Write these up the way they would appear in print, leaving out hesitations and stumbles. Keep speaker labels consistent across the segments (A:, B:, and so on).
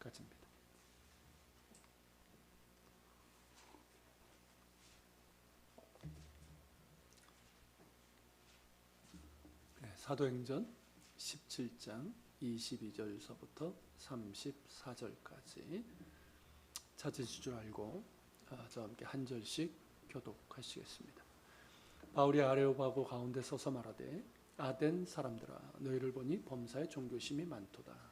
A: 여기까지입니다. 사도행전 17장 22절서부터 34절까지 찾으실 줄 알고 저와 함께 한 절씩 교독하시겠습니다. 바울이 아레오바고 가운데 서서 말하되 아덴 사람들아 너희를 보니 범사에 종교심이 많도다.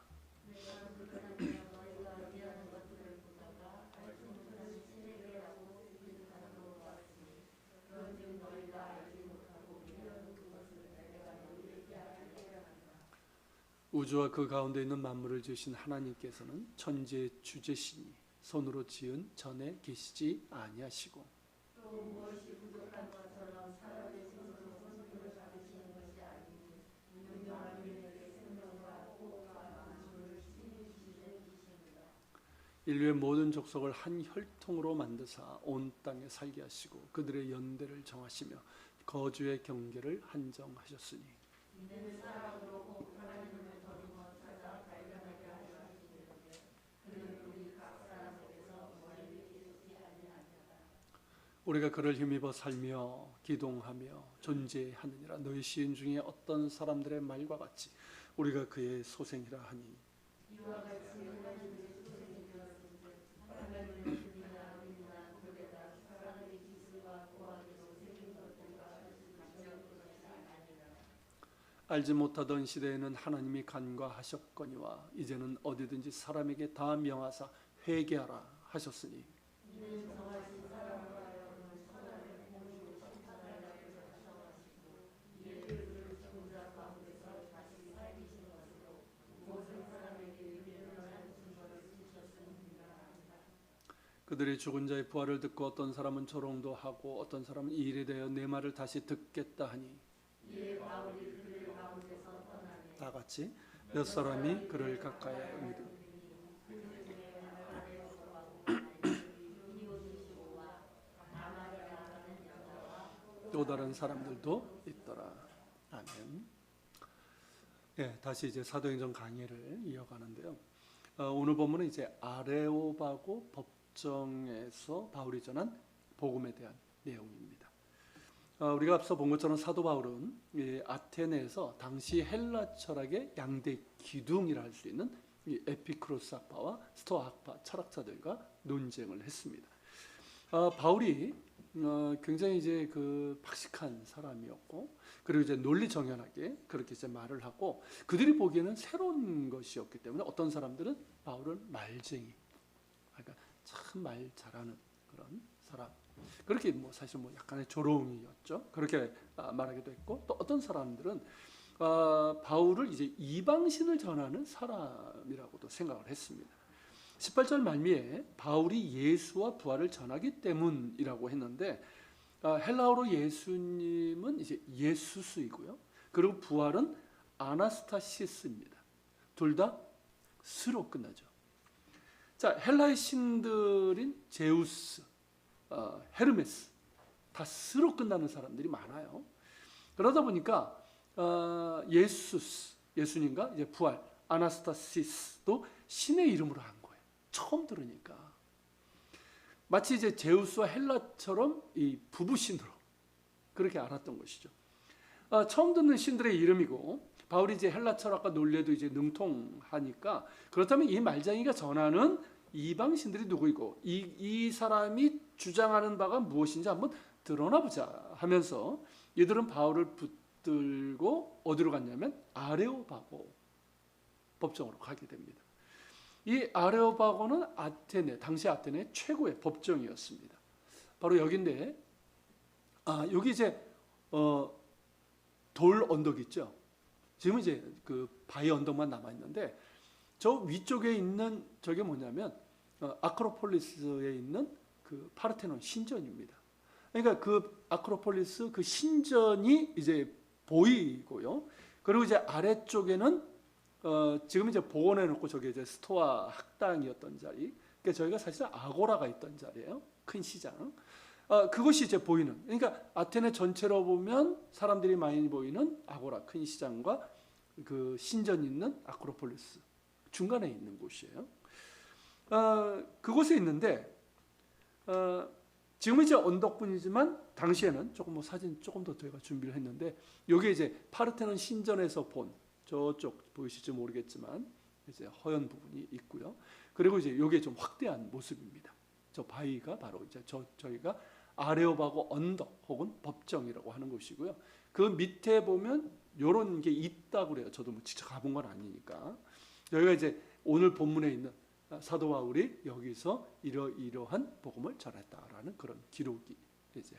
A: 우주와 그 가운데 있는 만물을 지으신 하나님께서는 천지의 주제시니 손으로 지은 전에 계시지 아니하시고
B: 또 무엇이 부족한 것처럼 사람의 손으로 손으로 잡으시는 것이 아니니 유명한 이에게 생명과 호흡과 만물을 친히 주시는 이십니다.
A: 인류의 모든 족속을 한 혈통으로 만드사 온 땅에 살게 하시고 그들의 연대를 정하시며 거주의 경계를 한정하셨으니
B: 이는 사랑으로 꼭 하나님을 더듬어 찾아 발견하게 하시기를 그는 우리 각 사람에게서 멀리 계시지 아니하니라.
A: 우리가 그를 힘입어 살며 기동하며 존재하느니라. 너희 시인 중에 어떤 사람들의 말과 같이 우리가 그의 소생이라 하니
B: 이와 같이 하나님의 소생이 되었은즉 하나님의 은이나 의나 고대가 사람의 기술과 고하기로 생긴 것들과 같은 것이 아니라.
A: 알지 못하던 시대에는 하나님이 간과하셨거니와 이제는 어디든지 사람에게 다 명하사 회개하라 하셨으니
B: 이는 정하신 사람과 여러분을 천하의 공의로 심판하려고 하셔가지고 이에 그를 죽은 자 가운데서 다시 살리신 것으로 모든 사람에게 유명한 증거를 주셨음이라 합니다.
A: 그들이 죽은 자의 부활을 듣고 어떤 사람은 조롱도 하고 어떤 사람은 이 일에 대하여 내 말을 다시 듣겠다 하니
B: 이에 바울이 그들 가운데서 떠나니
A: 다 같이 몇 사람이 그를 가까이 믿음 또 다른 사람들도 있더라. 아멘. 다시 이제 사도행전 강의를 이어가는데요. 오늘 본문은 이제 아레오바고 법정에서 바울이 전한 복음에 대한 내용입니다. 우리가 앞서 본 것처럼 사도 바울은 아테네에서 당시 헬라 철학의 양대 기둥이라 할 수 있는 에피크로스 학파와 스토아 학파 철학자들과 논쟁을 했습니다. 바울이 굉장히 이제 그 박식한 사람이었고, 그리고 이제 논리 정연하게 그렇게 이제 말을 하고, 그들이 보기에는 새로운 것이었기 때문에 어떤 사람들은 바울은 말쟁이, 그러니까 참 말 잘하는 그런 사람, 그렇게 뭐 사실 뭐 약간의 조롱이었죠. 그렇게 말하기도 했고, 또 어떤 사람들은 바울을 이제 이방신을 전하는 사람이라고도 생각을 했습니다. 18절 말미에 바울이 예수와 부활을 전하기 때문이라고 했는데, 헬라어로 예수님은 이제 예수스이고요. 그리고 부활은 아나스타시스입니다. 둘 다 스로 끝나죠. 자, 헬라의 신들인 제우스, 헤르메스 다 스로 끝나는 사람들이 많아요. 그러다 보니까 예수님과 이제 부활, 아나스타시스도 신의 이름으로 한 거예요. 처음 들으니까 마치 이제 제우스와 헬라처럼 이 부부신으로 그렇게 알았던 것이죠. 처음 듣는 신들의 이름이고, 바울이 이제 헬라 철학과 논리에도 이제 능통하니까, 그렇다면 이 말쟁이가 전하는 이방 신들이 누구이고 이 사람이 주장하는 바가 무엇인지 한번 드러나 보자 하면서 이들은 바울을 붙들고 어디로 갔냐면 아레오바고 법정으로 가게 됩니다. 이 아레오바고는 당시 아테네 최고의 법정이었습니다. 바로 여기인데, 여기 이제 돌 언덕 있죠. 지금 이제 그 바위 언덕만 남아 있는데, 저 위쪽에 있는 저게 뭐냐면 아크로폴리스에 있는 그 파르테논 신전입니다. 그러니까 그 아크로폴리스 그 신전이 이제 보이고요. 그리고 이제 아래쪽에는 지금 이제 복원해 놓고 저게 이제 스토아 학당이었던 자리, 그러니까 저희가 사실 아고라가 있던 자리예요. 큰 시장. 그것이 이제 보이는, 그러니까 아테네 전체로 보면 사람들이 많이 보이는 아고라 큰 시장과 그 신전 있는 아크로폴리스 중간에 있는 곳이에요. 그곳에 있는데 지금은 이제 언덕분이지만 당시에는 조금 뭐 사진 조금 더 저희가 준비를 했는데 여기 이제 파르테논 신전에서 본 저쪽 보이실지 모르겠지만 이제 허연 부분이 있고요. 그리고 이제 여기에 좀 확대한 모습입니다. 저 바위가 바로 이제 저희가 아레오바고 언덕 혹은 법정이라고 하는 곳이고요. 그 밑에 보면 이런 게 있다고 그래요. 저도 뭐 직접 가본 건 아니니까. 여기가 이제 오늘 본문에 있는 사도 바울이 여기서 이러한 복음을 전했다라는 그런 기록이 이제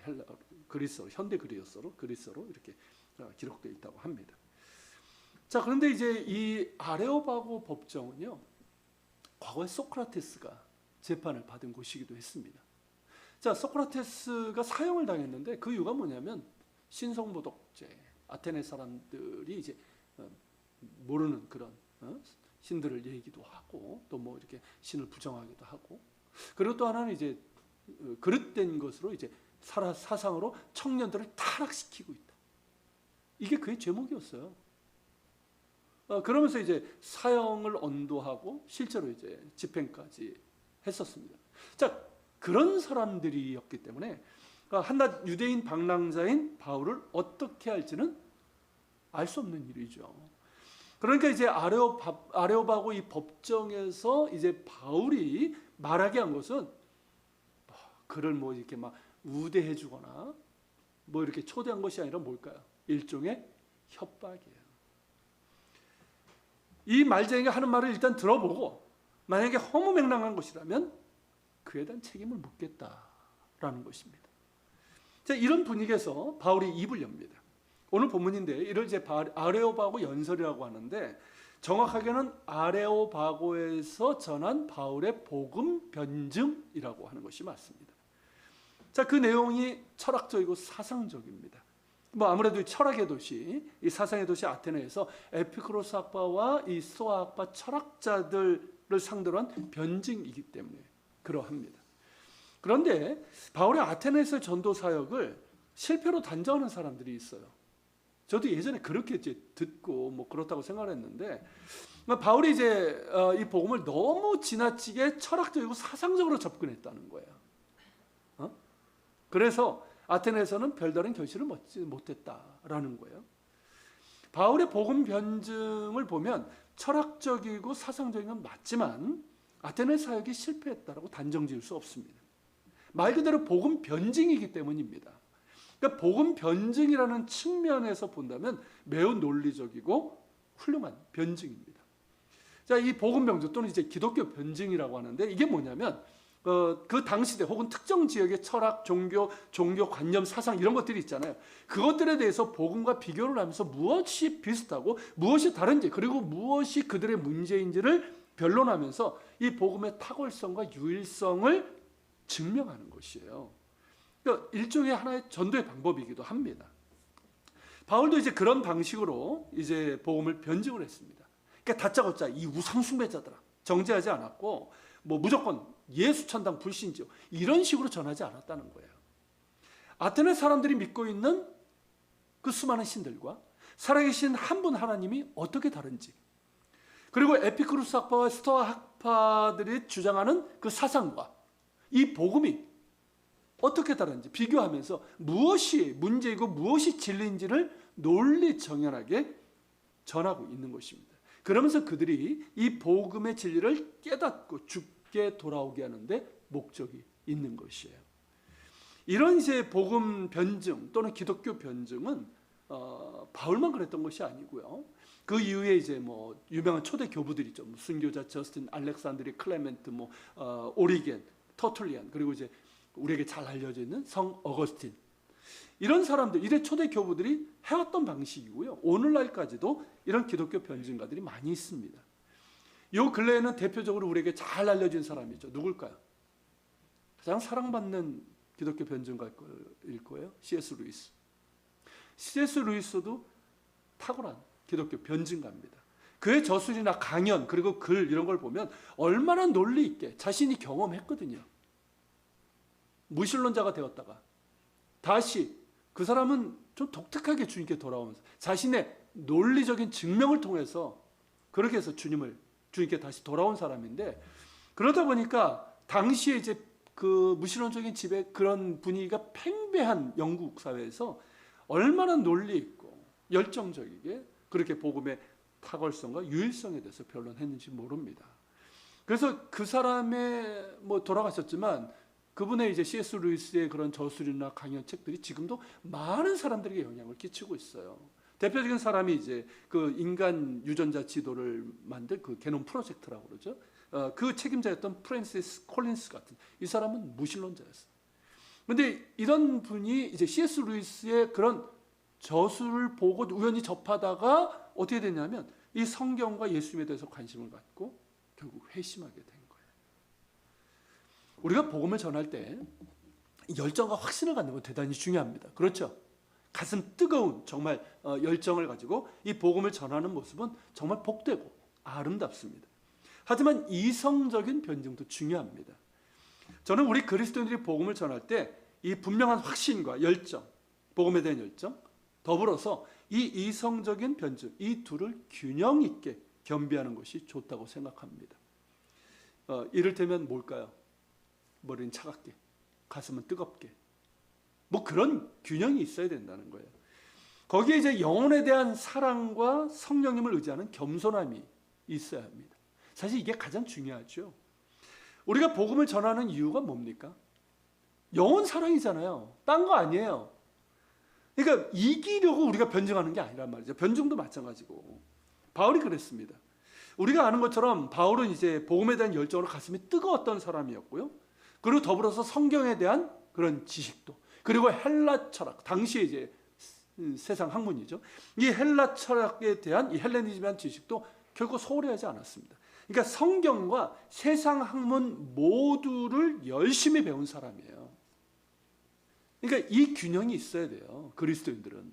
A: 그리스어 현대 그리스어로 이렇게 기록되어 있다고 합니다. 자, 그런데 이제 이 아레오바고 법정은요, 과거에 소크라테스가 재판을 받은 곳이기도 했습니다. 자, 소크라테스가 사형을 당했는데 그 이유가 뭐냐면 신성모독죄, 아테네 사람들이 이제 모르는 그런 신들을 얘기도 하고 또 뭐 이렇게 신을 부정하기도 하고, 그리고 또 하나는 이제 그릇된 것으로 이제 사상으로 청년들을 타락시키고 있다. 이게 그의 죄목이었어요. 그러면서 이제 사형을 언도하고 실제로 이제 집행까지 했었습니다. 자, 그런 사람들이었기 때문에 한낱 유대인 방랑자인 바울을 어떻게 할지는 알 수 없는 일이죠. 그러니까 이제 아레오바고 이 법정에서 이제 바울이 말하게 한 것은 그를 뭐 이렇게 막 우대해주거나 뭐 이렇게 초대한 것이 아니라 뭘까요? 일종의 협박이에요. 이 말쟁이가 하는 말을 일단 들어보고 만약에 허무맹랑한 것이라면 그에 대한 책임을 묻겠다라는 것입니다. 자, 이런 분위기에서 바울이 입을 엽니다. 오늘 본문인데 이를 이제 아레오바고 연설이라고 하는데 정확하게는 아레오바고에서 전한 바울의 복음 변증이라고 하는 것이 맞습니다. 자, 그 내용이 철학적이고 사상적입니다. 뭐 아무래도 철학의 도시, 이 사상의 도시 아테네에서 에피쿠로스 학파와 이 스토아 학파 철학자들을 상대로 한 변증이기 때문에 그러합니다. 그런데 바울의 아테네에서 전도 사역을 실패로 단정하는 사람들이 있어요. 저도 예전에 그렇게 이제 듣고 뭐 그렇다고 생각했는데 바울이 이제 이 복음을 너무 지나치게 철학적이고 사상적으로 접근했다는 거예요. 그래서 아테네에서는 별다른 결실을 맺지 못했다라는 거예요. 바울의 복음 변증을 보면 철학적이고 사상적인 건 맞지만 아테네 사역이 실패했다라고 단정 지을 수 없습니다. 말 그대로 복음 변증이기 때문입니다. 그러니까 복음 변증이라는 측면에서 본다면 매우 논리적이고 훌륭한 변증입니다. 자, 이 복음 변증 또는 이제 기독교 변증이라고 하는데 이게 뭐냐면 그 당시대 혹은 특정 지역의 철학, 종교 관념, 사상 이런 것들이 있잖아요. 그것들에 대해서 복음과 비교를 하면서 무엇이 비슷하고 무엇이 다른지 그리고 무엇이 그들의 문제인지를 변론하면서 이 복음의 탁월성과 유일성을 증명하는 것이에요. 그러니까 일종의 하나의 전도의 방법이기도 합니다. 바울도 이제 그런 방식으로 이제 복음을 변증을 했습니다. 그러니까 다짜고짜 이 우상 숭배자들아 정죄하지 않았고 뭐 무조건 예수 천당 불신지요 이런 식으로 전하지 않았다는 거예요. 아테네 사람들이 믿고 있는 그 수많은 신들과 살아계신 한 분 하나님이 어떻게 다른지, 그리고 에피쿠로스 학파와 스토아 학파들이 주장하는 그 사상과 이 복음이 어떻게 다른지 비교하면서 무엇이 문제이고 무엇이 진리인지를 논리정연하게 전하고 있는 것입니다. 그러면서 그들이 이 복음의 진리를 깨닫고 죽게 돌아오게 하는데 목적이 있는 것이에요. 이런 이제 복음 변증 또는 기독교 변증은 바울만 그랬던 것이 아니고요. 그 이후에 이제 뭐 유명한 초대 교부들 있죠. 순교자 저스틴, 알렉산드리, 클레멘트, 뭐 오리겐, 터툴리안, 그리고 이제 우리에게 잘 알려져 있는 성 어거스틴, 이런 사람들, 이런 초대 교부들이 해왔던 방식이고요. 오늘날까지도 이런 기독교 변증가들이 많이 있습니다. 요 근래에는 대표적으로 우리에게 잘 알려진 사람이죠. 누굴까요? 가장 사랑받는 기독교 변증가일 거예요. C.S. 루이스. C.S. 루이스도 탁월한 기독교 변증가입니다. 그의 저술이나 강연 그리고 글 이런 걸 보면 얼마나 논리 있게 자신이 경험했거든요. 무신론자가 되었다가 다시 그 사람은 좀 독특하게 주님께 돌아오면서 자신의 논리적인 증명을 통해서 그렇게 해서 주님께 다시 돌아온 사람인데, 그러다 보니까 당시에 이제 그 무신론적인 지배 그런 분위기가 팽배한 영국 사회에서 얼마나 논리 있고 열정적이게 그렇게 복음의 탁월성과 유일성에 대해서 변론했는지 모릅니다. 그래서 그 사람의 뭐 돌아가셨지만 그분의 이제 C.S. 루이스의 그런 저술이나 강연 책들이 지금도 많은 사람들에게 영향을 끼치고 있어요. 대표적인 사람이 이제 그 인간 유전자 지도를 만든 그 게놈 프로젝트라고 그러죠. 그 책임자였던 프랜시스 콜린스 같은 이 사람은 무신론자였어요. 그런데 이런 분이 이제 C.S. 루이스의 그런 저술을 보고 우연히 접하다가 어떻게 됐냐면 이 성경과 예수님에 대해서 관심을 갖고 결국 회심하게 된 거예요. 우리가 복음을 전할 때 열정과 확신을 갖는 건 대단히 중요합니다. 그렇죠? 가슴 뜨거운 정말 열정을 가지고 이 복음을 전하는 모습은 정말 복되고 아름답습니다. 하지만 이성적인 변증도 중요합니다. 저는 우리 그리스도인들이 복음을 전할 때 이 분명한 확신과 열정, 복음에 대한 열정, 더불어서 이 이성적인 변증, 이 둘을 균형 있게 겸비하는 것이 좋다고 생각합니다. 이를테면 뭘까요? 머리는 차갑게, 가슴은 뜨겁게. 뭐 그런 균형이 있어야 된다는 거예요. 거기에 이제 영혼에 대한 사랑과 성령님을 의지하는 겸손함이 있어야 합니다. 사실 이게 가장 중요하죠. 우리가 복음을 전하는 이유가 뭡니까? 영혼 사랑이잖아요. 딴 거 아니에요. 그러니까 이기려고 우리가 변증하는 게 아니란 말이죠. 변증도 마찬가지고. 바울이 그랬습니다. 우리가 아는 것처럼 바울은 이제 복음에 대한 열정으로 가슴이 뜨거웠던 사람이었고요. 그리고 더불어서 성경에 대한 그런 지식도, 그리고 헬라 철학, 당시에 이제 세상 학문이죠. 이 헬라 철학에 대한 이 헬레니즘에 대한 지식도 결코 소홀히 하지 않았습니다. 그러니까 성경과 세상 학문 모두를 열심히 배운 사람이에요. 그러니까 이 균형이 있어야 돼요. 그리스도인들은.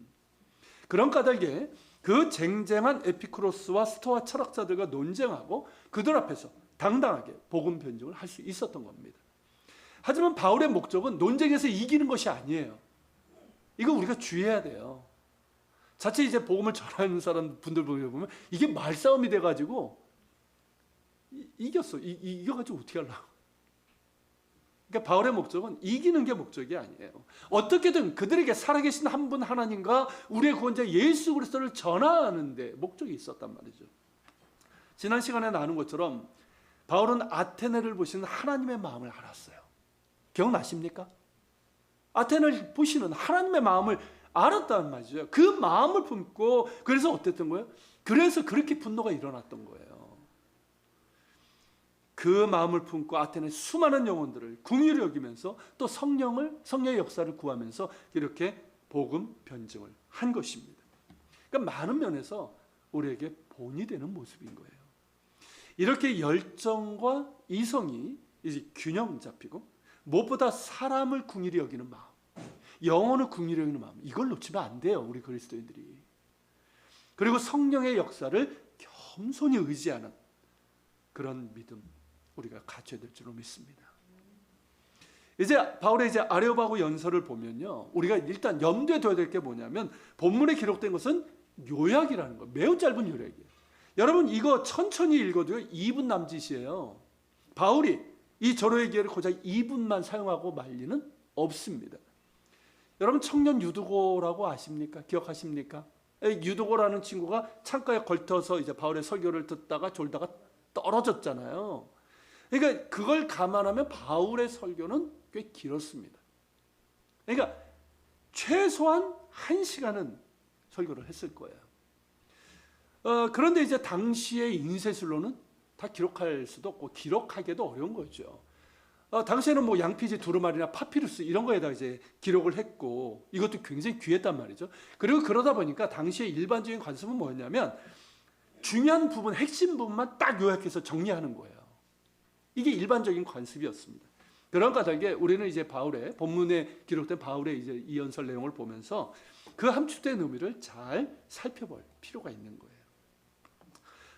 A: 그런 까닭에 그 쟁쟁한 에피쿠로스와 스토아 철학자들과 논쟁하고 그들 앞에서 당당하게 복음 변증을 할 수 있었던 겁니다. 하지만 바울의 목적은 논쟁에서 이기는 것이 아니에요. 이거 우리가 주의해야 돼요. 자칫 이제 복음을 전하는 사람 분들 보면 이게 말싸움이 돼가지고 이겼어. 이겨가지고 어떻게 하려고. 그러니까 바울의 목적은 이기는 게 목적이 아니에요. 어떻게든 그들에게 살아계신 한 분 하나님과 우리의 구원자 예수 그리스도를 전하는 데 목적이 있었단 말이죠. 지난 시간에 나눈 것처럼 바울은 아테네를 보시는 하나님의 마음을 알았어요. 기억나십니까? 아테네를 보시는 하나님의 마음을 알았다는 말이죠. 그 마음을 품고 그래서 어땠던 거예요? 그래서 그렇게 분노가 일어났던 거예요. 그 마음을 품고 아테네 수많은 영혼들을 긍휼히 여기면서 또 성령의 역사를 구하면서 이렇게 복음 변증을 한 것입니다. 그러니까 많은 면에서 우리에게 본이 되는 모습인 거예요. 이렇게 열정과 이성이 이제 균형 잡히고 무엇보다 사람을 긍휼히 여기는 마음, 영혼을 긍휼히 여기는 마음, 이걸 놓치면 안 돼요, 우리 그리스도인들이. 그리고 성령의 역사를 겸손히 의지하는 그런 믿음 우리가 갖춰야 될 줄로 믿습니다. 이제 바울의 이제 아레오바고 연설을 보면요, 우리가 일단 염두에 둬야 될 게 뭐냐면 본문에 기록된 것은 요약이라는 거, 매우 짧은 요약이에요. 여러분 이거 천천히 읽어도요 2분 남짓이에요. 바울이 이 절호의 기회를 고작 2분만 사용하고 말 리는 없습니다. 여러분 청년 유두고라고 아십니까? 기억하십니까? 유두고라는 친구가 창가에 걸터서 이제 바울의 설교를 듣다가 졸다가 떨어졌잖아요. 그러니까 그걸 감안하면 바울의 설교는 꽤 길었습니다. 그러니까 최소한 1시간은 설교를 했을 거예요. 그런데 이제 당시의 인쇄술로는 다 기록할 수도 없고 기록하기도 어려운 거죠. 당시에는 뭐 양피지 두루마리나 파피루스 이런 거에다 이제 기록을 했고 이것도 굉장히 귀했단 말이죠. 그리고 그러다 보니까 당시의 일반적인 관습은 뭐였냐면 중요한 부분, 핵심 부분만 딱 요약해서 정리하는 거예요. 이게 일반적인 관습이었습니다. 그런 까닭에 우리는 이제 바울의 본문에 기록된 바울의 이제 이 연설 내용을 보면서 그 함축된 의미를 잘 살펴볼 필요가 있는 거예요.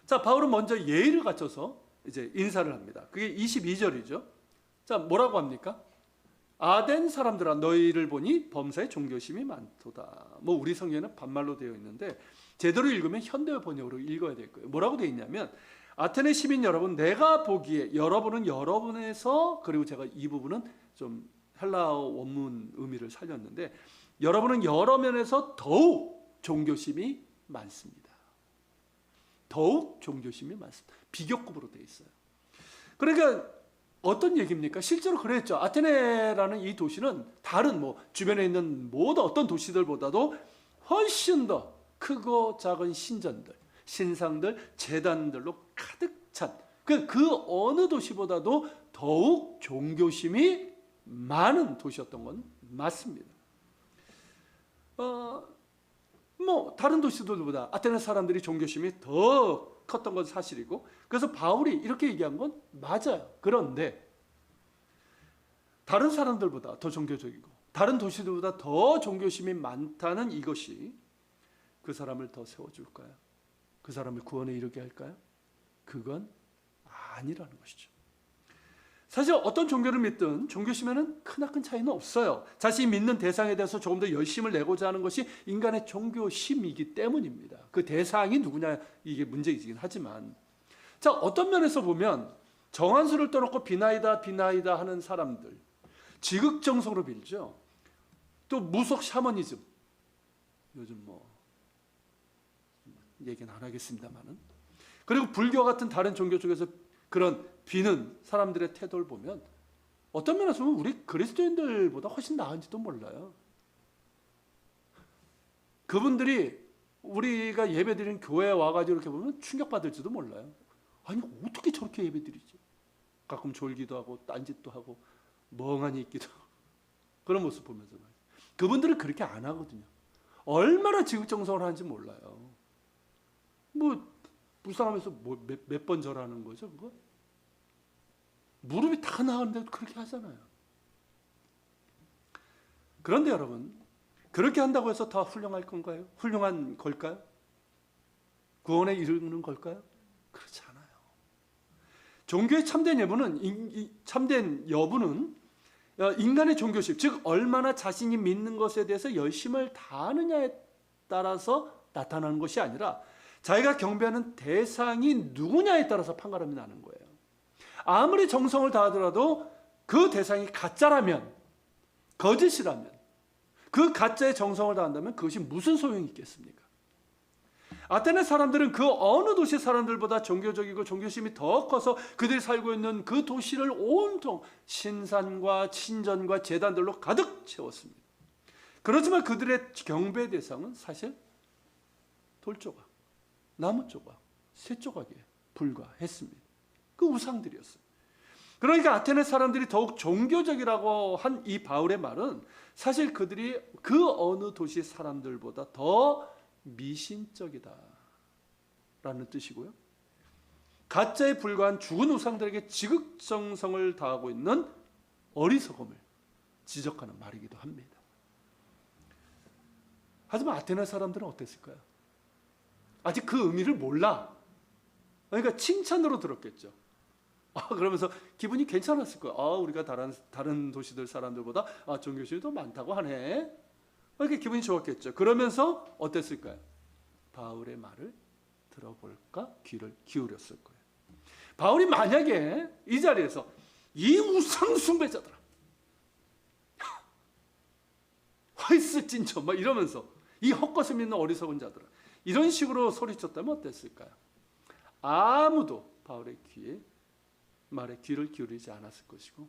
A: 자, 바울은 먼저 예의를 갖춰서 이제 인사를 합니다. 그게 22절이죠. 자, 뭐라고 합니까? 아덴 사람들아 너희를 보니 범사에 종교심이 많도다. 뭐 우리 성경에는 반말로 되어 있는데 제대로 읽으면 현대어 번역으로 읽어야 될 거예요. 뭐라고 되어 있냐면 아테네 시민 여러분, 내가 보기에 여러분은 여러분에서, 그리고 제가 이 부분은 좀 헬라어 원문 의미를 살렸는데, 여러분은 여러 면에서 더욱 종교심이 많습니다. 더욱 종교심이 많습니다. 비교급으로 되어 있어요. 그러니까 어떤 얘기입니까? 실제로 그랬죠. 아테네라는 이 도시는 다른 주변에 있는 모든 어떤 도시들보다도 훨씬 더 크고 작은 신전들, 신상들, 제단들로 가득 찬 그 어느 도시보다도 더욱 종교심이 많은 도시였던 건 맞습니다. 다른 도시들보다 아테네 사람들이 종교심이 더 컸던 건 사실이고, 그래서 바울이 이렇게 얘기한 건 맞아요. 그런데 다른 사람들보다 더 종교적이고 다른 도시들보다 더 종교심이 많다는 이것이 그 사람을 더 세워줄까요? 그 사람을 구원에 이르게 할까요? 그건 아니라는 것이죠. 사실 어떤 종교를 믿든 종교심에는 크나큰 차이는 없어요. 자신이 믿는 대상에 대해서 조금 더 열심을 내고자 하는 것이 인간의 종교심이기 때문입니다. 그 대상이 누구냐 이게 문제이긴 하지만, 자, 어떤 면에서 보면 정한수를 떠놓고 비나이다 비나이다 하는 사람들, 지극정성으로 빌죠. 또 무속 샤머니즘, 요즘 얘기는 안 하겠습니다만은, 그리고 불교 같은 다른 종교 쪽에서 그런 비는 사람들의 태도를 보면 어떤 면에서 보면 우리 그리스도인들보다 훨씬 나은지도 몰라요. 그분들이 우리가 예배드리는 교회에 와가지고 이렇게 보면 충격받을지도 몰라요. 아니 어떻게 저렇게 예배드리지? 가끔 졸기도 하고 딴짓도 하고 멍하니 있기도 하고 그런 모습 보면서 말이에요. 그분들은 그렇게 안 하거든요. 얼마나 지극정성을 하는지 몰라요. 불쌍하면서 몇 번 절하는 거죠, 그거? 무릎이 다 나가는데도 그렇게 하잖아요. 그런데 여러분, 그렇게 한다고 해서 더 훌륭할 건가요? 훌륭한 걸까요? 구원에 이르는 걸까요? 그렇지 않아요. 종교의 참된 여부는 인간의 종교심, 즉 얼마나 자신이 믿는 것에 대해서 열심을 다하느냐에 따라서 나타나는 것이 아니라 자기가 경배하는 대상이 누구냐에 따라서 판가름이 나는 거예요. 아무리 정성을 다하더라도 그 대상이 가짜라면, 거짓이라면, 그 가짜에 정성을 다한다면 그것이 무슨 소용이 있겠습니까? 아테네 사람들은 그 어느 도시 사람들보다 종교적이고 종교심이 더 커서 그들이 살고 있는 그 도시를 온통 신산과 신전과 제단들로 가득 채웠습니다. 그렇지만 그들의 경배 대상은 사실 돌조각, 나무 조각, 쇠 조각에 불과했습니다. 그 우상들이었어요. 그러니까 아테네 사람들이 더욱 종교적이라고 한 이 바울의 말은 사실 그들이 그 어느 도시 사람들보다 더 미신적이다라는 뜻이고요. 가짜에 불과한 죽은 우상들에게 지극정성을 다하고 있는 어리석음을 지적하는 말이기도 합니다. 하지만 아테네 사람들은 어땠을까요? 아직 그 의미를 몰라. 그러니까 칭찬으로 들었겠죠. 그러면서 기분이 괜찮았을 거예요. 우리가 다른 도시들 사람들보다 종교심이 더 많다고 하네. 이렇게 기분이 좋았겠죠. 그러면서 어땠을까요? 바울의 말을 들어볼까? 귀를 기울였을 거예요. 바울이 만약에 이 자리에서 이 우상 숭배자들아, 화이스 찐쳐 막 이러면서 이 헛것을 믿는 어리석은 자들아, 이런 식으로 소리쳤다면 어땠을까요? 아무도 바울의 말에 귀를 기울이지 않았을 것이고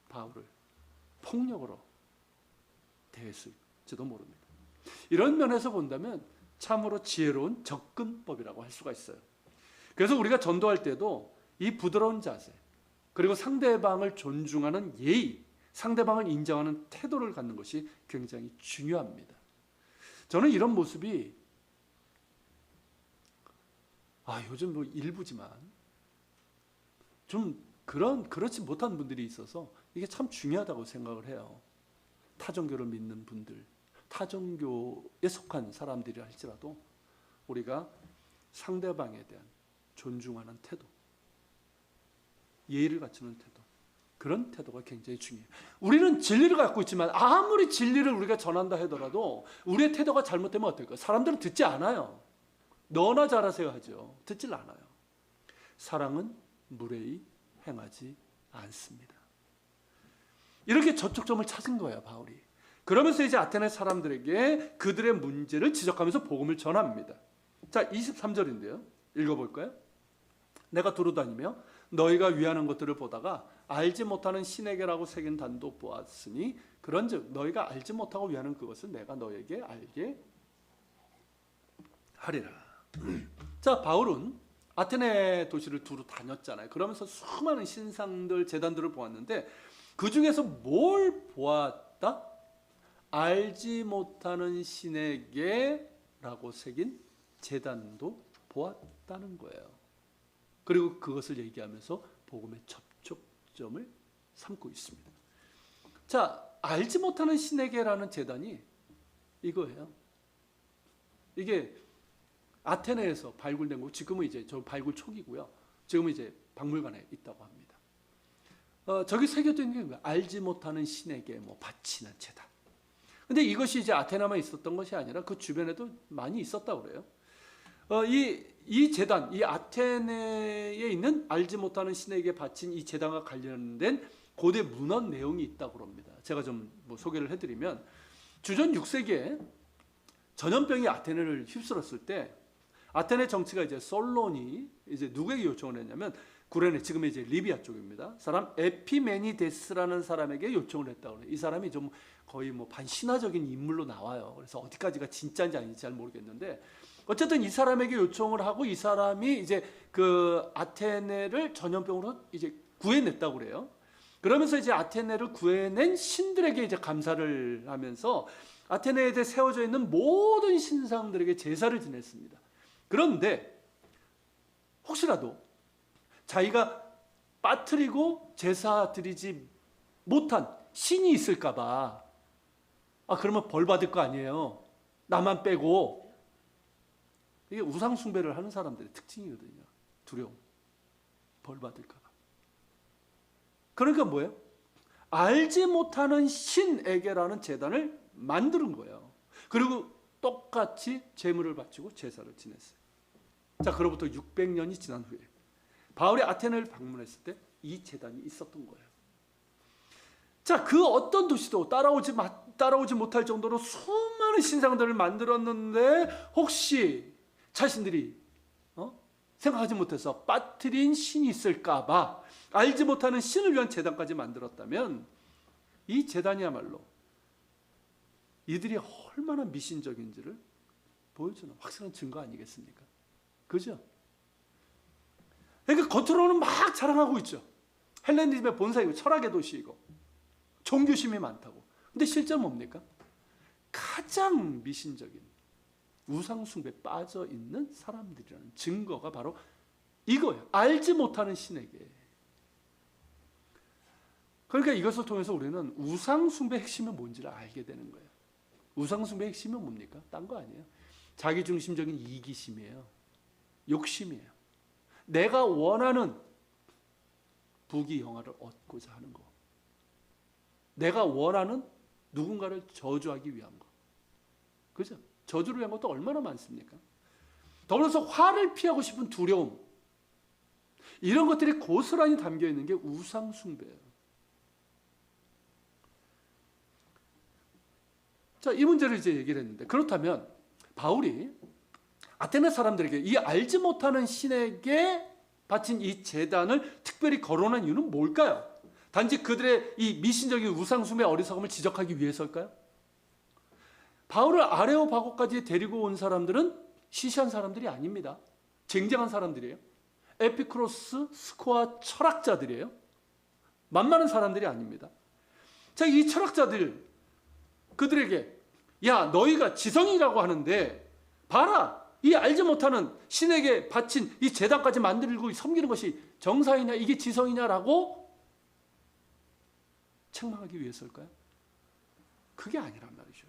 A: 바울을 폭력으로 대했을지도 모릅니다. 이런 면에서 본다면 참으로 지혜로운 접근법이라고 할 수가 있어요. 그래서 우리가 전도할 때도 이 부드러운 자세, 그리고 상대방을 존중하는 예의, 상대방을 인정하는 태도를 갖는 것이 굉장히 중요합니다. 저는 이런 모습이 요즘 일부지만 좀 그렇지 못한 분들이 있어서 이게 참 중요하다고 생각을 해요. 타종교를 믿는 분들, 타종교에 속한 사람들이 할지라도 우리가 상대방에 대한 존중하는 태도, 예의를 갖추는 태도, 그런 태도가 굉장히 중요해요. 우리는 진리를 갖고 있지만 아무리 진리를 우리가 전한다 하더라도 우리의 태도가 잘못되면 어떨까요? 사람들은 듣지 않아요. 너나 잘하세요 하죠. 듣질 않아요. 사랑은 무례히 행하지 않습니다. 이렇게 저촉점을 찾은 거예요, 바울이. 그러면서 이제 아테네 사람들에게 그들의 문제를 지적하면서 복음을 전합니다. 자, 23절인데요. 읽어볼까요? 내가 두루다니며 너희가 위하는 것들을 보다가 알지 못하는 신에게라고 새긴 단도 보았으니 그런즉 너희가 알지 못하고 위하는 그것을 내가 너에게 알게 하리라. 자, 바울은 아테네 도시를 두루 다녔잖아요. 그러면서 수많은 신상들, 제단들을 보았는데 그 중에서 뭘 보았다? 알지 못하는 신에게라고 새긴 제단도 보았다는 거예요. 그리고 그것을 얘기하면서 복음의 접촉점을 삼고 있습니다. 자, 알지 못하는 신에게라는 제단이 이거예요. 이게 아테네에서 발굴된 거, 지금은 이제 저 발굴 초기고요. 지금은 이제 박물관에 있다고 합니다. 저기 새겨져 있는 게 뭐야? 알지 못하는 신에게 뭐 바치는 제단. 근데 이것이 이제 아테네만 있었던 것이 아니라 그 주변에도 많이 있었다고 그래요. 이 제단, 이 아테네에 있는 알지 못하는 신에게 바친 이 제단과 관련된 고대 문헌 내용이 있다고 합니다. 제가 좀 뭐 소개를 해드리면 주전 6세기에 전염병이 아테네를 휩쓸었을 때 아테네 정치가 이제 솔론이 이제 누구에게 요청을 했냐면 구레네, 지금 이제 리비아 쪽입니다. 사람 에피메니데스라는 사람에게 요청을 했다고 그래요. 이 사람이 좀 거의 뭐 반신화적인 인물로 나와요. 그래서 어디까지가 진짜인지 아닌지 잘 모르겠는데 어쨌든 이 사람에게 요청을 하고 이 사람이 이제 그 아테네를 전염병으로 이제 구해냈다고 그래요. 그러면서 이제 아테네를 구해낸 신들에게 이제 감사를 하면서 아테네에 대해 세워져 있는 모든 신상들에게 제사를 지냈습니다. 그런데 혹시라도 자기가 빠뜨리고 제사 드리지 못한 신이 있을까봐 그러면 벌 받을 거 아니에요. 나만 빼고. 이게 우상 숭배를 하는 사람들의 특징이거든요. 두려움. 벌 받을까 봐. 그러니까 뭐예요? 알지 못하는 신에게라는 제단을 만드는 거예요. 그리고 똑같이 제물을 바치고 제사를 지냈어요. 자, 그로부터 600년이 지난 후에 바울이 아테네를 방문했을 때 이 제단이 있었던 거예요. 자, 그 어떤 도시도 따라오지 못할 정도로 수많은 신상들을 만들었는데 혹시 자신들이 생각하지 못해서 빠뜨린 신이 있을까 봐 알지 못하는 신을 위한 제단까지 만들었다면 이 제단이야말로 이들이 얼마나 미신적인지를 보여주는 확실한 증거 아니겠습니까? 그죠? 그러니까 겉으로는 막 자랑하고 있죠. 헬레니즘의 본사이고 철학의 도시이고 종교심이 많다고. 근데 실제로 뭡니까? 가장 미신적인 우상 숭배에 빠져 있는 사람들이라는 증거가 바로 이거예요. 알지 못하는 신에게. 그러니까 이것을 통해서 우리는 우상 숭배의 핵심이 뭔지를 알게 되는 거예요. 우상 숭배의 핵심은 뭡니까? 딴 거 아니에요. 자기중심적인 이기심이에요. 욕심이에요. 내가 원하는 부귀영화를 얻고자 하는 거. 내가 원하는 누군가를 저주하기 위한 거. 그죠? 저주를 위한 것도 얼마나 많습니까? 더불어서 화를 피하고 싶은 두려움. 이런 것들이 고스란히 담겨 있는 게 우상 숭배예요. 자, 이 문제를 이제 얘기를 했는데 그렇다면 바울이 아테네 사람들에게 이 알지 못하는 신에게 바친 이 제단을 특별히 거론한 이유는 뭘까요? 단지 그들의 이 미신적인 우상숭배 어리석음을 지적하기 위해서일까요? 바울을 아레오파고까지 데리고 온 사람들은 시시한 사람들이 아닙니다. 쟁쟁한 사람들이에요. 에피쿠로스, 스코아 철학자들이에요. 만만한 사람들이 아닙니다. 자, 이 철학자들 그들에게 야, 너희가 지성이라고 하는데 봐라, 이 알지 못하는 신에게 바친 이 제단까지 만들고 섬기는 것이 정상이냐, 이게 지성이냐라고 책망하기 위해서일까요? 그게 아니란 말이죠.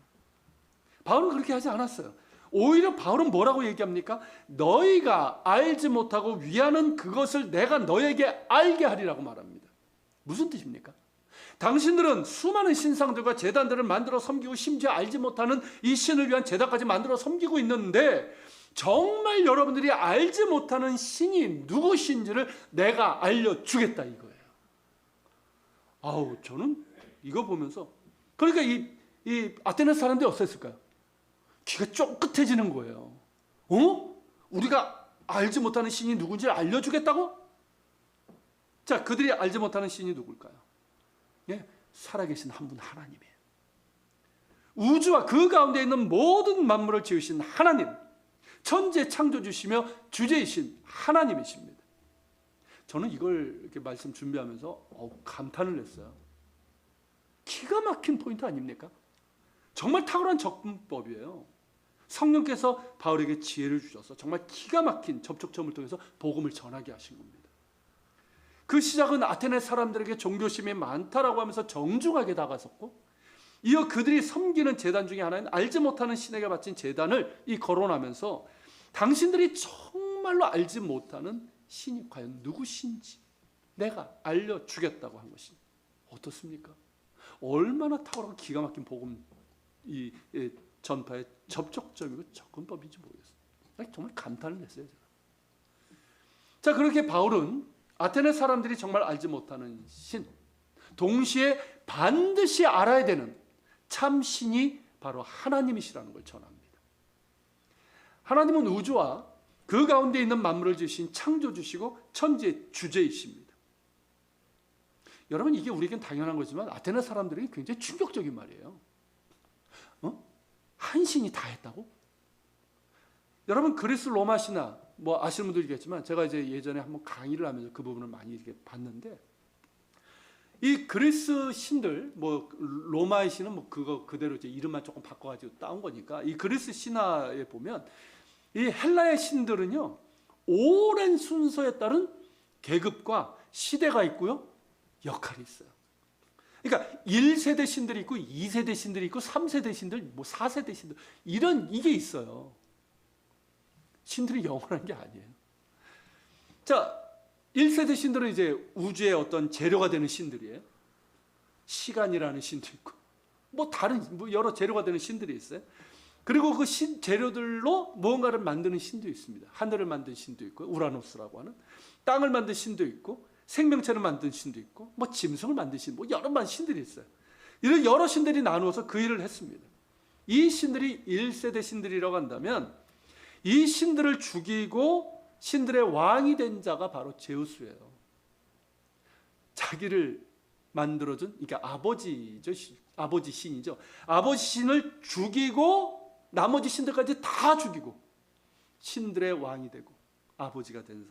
A: 바울은 그렇게 하지 않았어요. 오히려 바울은 뭐라고 얘기합니까? 너희가 알지 못하고 위하는 그것을 내가 너에게 알게 하리라고 말합니다. 무슨 뜻입니까? 당신들은 수많은 신상들과 제단들을 만들어 섬기고 심지어 알지 못하는 이 신을 위한 제단까지 만들어 섬기고 있는데 정말 여러분들이 알지 못하는 신이 누구신지를 내가 알려주겠다 이거예요. 아우, 저는 이거 보면서, 그러니까 이 아테네 사람들이 어땠을까요? 귀가 쫑긋해지는 거예요. 우리가 알지 못하는 신이 누군지 알려주겠다고? 자, 그들이 알지 못하는 신이 누굴까요? 예, 살아계신 한 분 하나님이에요. 우주와 그 가운데 있는 모든 만물을 지으신 하나님, 천재 창조주시며 주제이신 하나님이십니다. 저는 이걸 이렇게 말씀 준비하면서 감탄을 했어요. 기가 막힌 포인트 아닙니까? 정말 탁월한 접근법이에요. 성령께서 바울에게 지혜를 주셔서 정말 기가 막힌 접촉점을 통해서 복음을 전하게 하신 겁니다. 그 시작은 아테네 사람들에게 종교심이 많다라고 하면서 정중하게 다가섰고, 이어 그들이 섬기는 제단 중에 하나인 알지 못하는 신에게 바친 제단을 거론하면서 당신들이 정말로 알지 못하는 신이 과연 누구신지 내가 알려주겠다고 한 것이 어떻습니까? 얼마나 탁월하고 기가 막힌 복음 전파의 접촉점이고 접근법인지 모르겠어요. 정말 감탄을 했어요, 제가. 자, 그렇게 바울은 아테네 사람들이 정말 알지 못하는 신, 동시에 반드시 알아야 되는 참 신이 바로 하나님이시라는 걸 전합니다. 하나님은 우주와 그 가운데 있는 만물을 지으신 창조주시고 천지의 주제이십니다. 여러분, 이게 우리에겐 당연한 거지만 아테네 사람들에게 굉장히 충격적인 말이에요. 한 신이 다 했다고? 여러분, 그리스 로마 신화 아시는 분도 있겠지만, 제가 이제 예전에 한번 강의를 하면서 그 부분을 많이 이렇게 봤는데, 이 그리스 신들, 로마의 신은 그거 그대로 이제 이름만 조금 바꿔가지고 따온 거니까, 이 그리스 신화에 보면 이 헬라의 신들은요, 오랜 순서에 따른 계급과 시대가 있고요, 역할이 있어요. 그러니까 1세대 신들이 있고 2세대 신들이 있고 3세대 신들, 4세대 신들, 이게 있어요. 신들이 영원한 게 아니에요. 자, 1세대 신들은 이제 우주의 어떤 재료가 되는 신들이에요. 시간이라는 신도 있고, 다른 여러 재료가 되는 신들이 있어요. 그리고 그 재료들로 무언가를 만드는 신도 있습니다. 하늘을 만든 신도 있고, 우라노스라고 하는 땅을 만든 신도 있고, 생명체를 만든 신도 있고, 짐승을 만든 신, 여러 신들이 있어요. 이런 여러 신들이 나누어서 그 일을 했습니다. 이 신들이 1세대 신들이라고 한다면, 이 신들을 죽이고 신들의 왕이 된 자가 바로 제우스예요. 자기를 만들어준, 그러니까 아버지 신이죠. 아버지 신을 죽이고 나머지 신들까지 다 죽이고 신들의 왕이 되고 아버지가 된